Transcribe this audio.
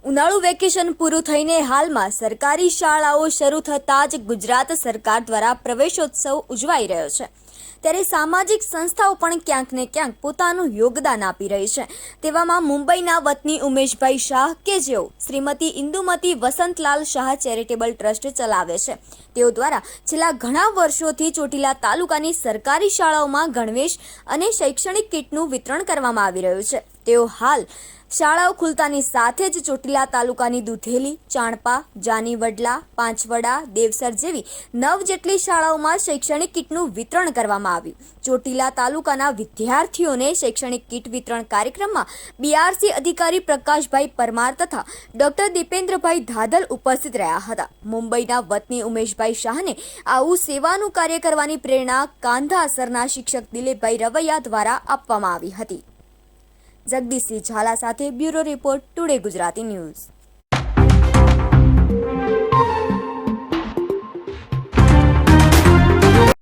ઉનાળુ વેકેશન પૂરું થઈને હાલમાં સરકારી શાળાઓ શરૂ થતાં જ ગુજરાત સરકાર દ્વારા પ્રવેશોત્સવ ઉજવાઈ રહ્યો છે, ત્યારે સામાજિક સંસ્થાઓ પણ ક્યાંક ને ક્યાંક પોતાનું યોગદાન આપી રહી છે। તેવામાં મુંબઈના વતની ઉમેશભાઈ શાહ કે જેઓ શ્રીમતી ઇન્દુમતી વસંતલાલ શાહ ચેરિટેબલ ટ્રસ્ટ ચલાવે છે, તેઓ દ્વારા છેલ્લા ઘણા વર્ષોથી ચોટીલા તાલુકાની સરકારી શાળાઓમાં ગણવેશ અને શૈક્ષણિક કીટનું વિતરણ કરવામાં આવી રહ્યું છે। તેઓ હાલ શાળાઓ ખુલતાની સાથે જ ચોટીલા તાલુકાની દુધેલી, ચાણપા, જાનીવડલા, પાંચવડા, દેવસર જેવી 9 જેટલી શાળાઓમાં શૈક્ષણિક કીટનું વિતરણ કરવામાં આવ્યું। ચોટીલા તાલુકાના વિદ્યાર્થીઓને શૈક્ષણિક કીટ વિતરણ કાર્યક્રમમાં બીઆરસી અધિકારી પ્રકાશભાઈ પરમાર તથા ડોક્ટર દીપેન્દ્રભાઈ ધાદલ ઉપસ્થિત રહ્યા હતા। મુંબઈના વતની ઉમેશભાઈ શાહને આવું સેવાનું કાર્ય કરવાની પ્રેરણા કાંધાસરના શિક્ષક દિલીપભાઈ રવૈયા દ્વારા આપવામાં આવી હતી। જગદીશસિંહ ઝાલા સાથે bureau report, today Gujarati news.